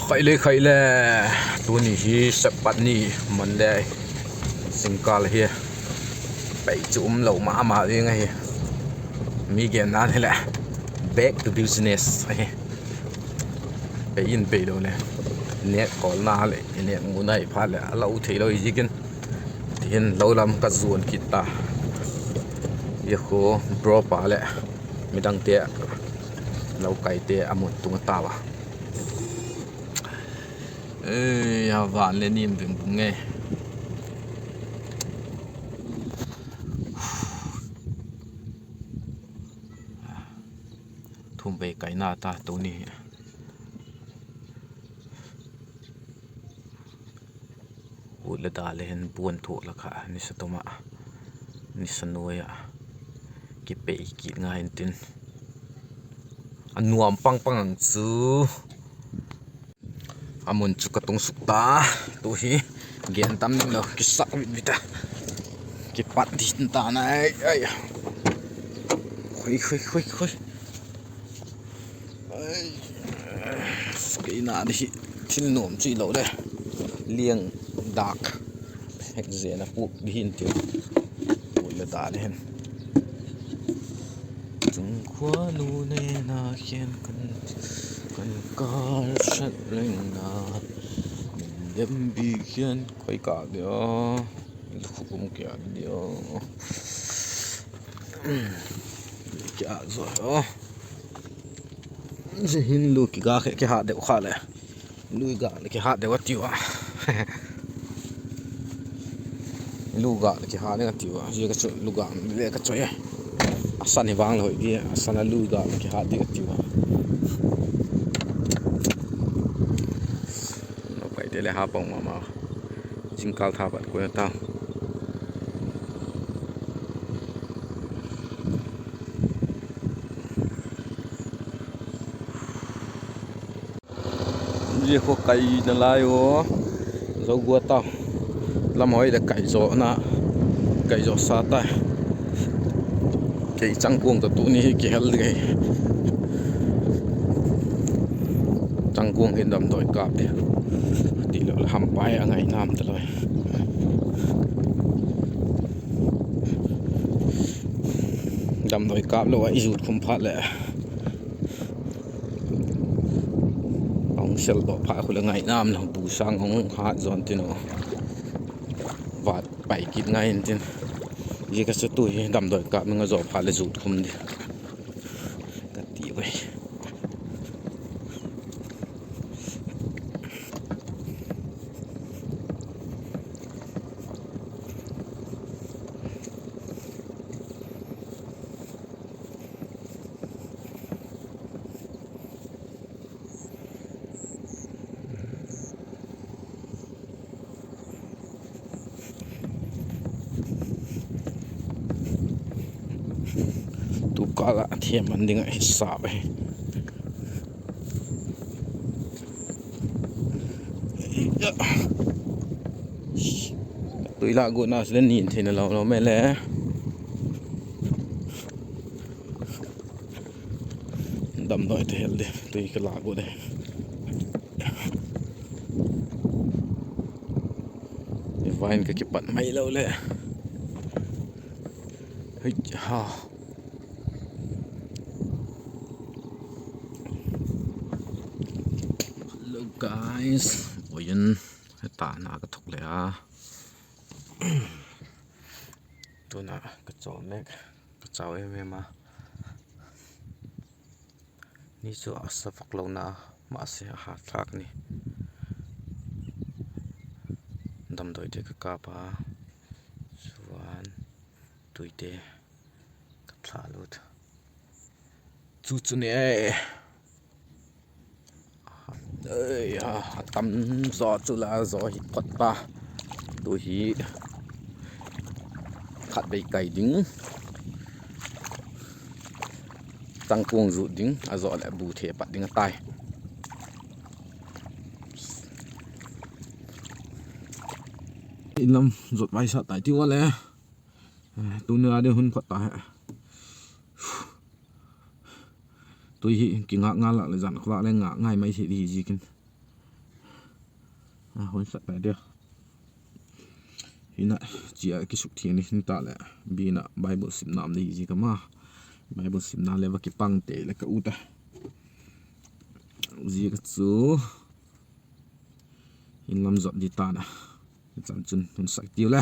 khẩy lệ tu ni hi sập bát ni mình đây sinhcal hi bảy chum lẩu mà đi ngay mi gen na thế lệ back to business bảy in bảy đâu nè nè có na lệ nè muốn này phát lệ lâu thấy lâu gì kia hiện lâu lắm cả zuan kita giờ khô bro pa lệ mi đăng tiệt lâu cày tiệt amut tung ta ba ê vạn lên im vừng bùng nghe thùng về cái na ta tối ni út là đà lên buồn thuộc là cả ni sa toma ni sa nuôi à cái bể kỹ ngay tin anh nuông pang pang ang chu amun chu ka tung suk ta tu hi gen tam ning lo ki sak vit vita ki pat din ta nai ai khoi khoi khoi khoi ai cái na đi thil nom chi lo đây lieng dak hek ze na pu hin ti ul la da len tung khwa nu ne na khen kan kar shat leng na yam bi khen khoi ka dio khum kya dio kya zo je hin lu ki ga ke ha de kha le lui ga le ki ha de wa tiwa lu ga le ki ha ne tiwa je ka lu ga le ka choy asan hi wang loi gi asan lu ga le ki ha de ka tiwa no pai de le ha pong ma jingkal tha bat ko ta giờ có cây nó lai ô dâu gua tao làm hỏi là cây gió na cây gió sa tay cây trăng cuồng tụi tụi này cái hell cái trăng cuồng hiện đầm đổi cạp đi tỷ lệ là hầm bay ở ngày nam tới rồi đầm đổi cạp là vậy rụt không phát lệ sel bo pha khula ngai nam long bu sang hong ha zon tin no wat pai kit ngai tin ye ka su tu dam doi ka nga zo pha le zu thum di ka ti we cả thiềm anh đừng ai sợ vậy tụi lạ gỗ nào lên nhìn thì nó mẹ lẽ đầm đôi thì đi tụi cái lạ gỗ đây vài cái bận mấy lâu lẽ ha guys oyen ta na ka thok le a tu na ka chaw mek ka chaw em ma ni chu asa phak lo na ma se ha thak ni dam doi te ka pa chuan tuite ka thla lut chu chu ne ơi atam gió chú là gió hít quật ba tôi hí khát bầy cày dính tăng cuồng rụt dính gió lại bù thể bắt dính tay lâm rụt bay sợ tại tiêu lẽ tôi nữa đi hun quật tại tôi hi kỳ ngã ngã lại dặn khóa lên ngã ngay mấy thì đi gì kia hoi sat ba dia hina chia ki suk thiang ni hin ta la bina bible sim nam ni ji kama bible sim na lewa ki pang te la ka uta ziak chu in lam zot di ta na chan chun hun sak tiu la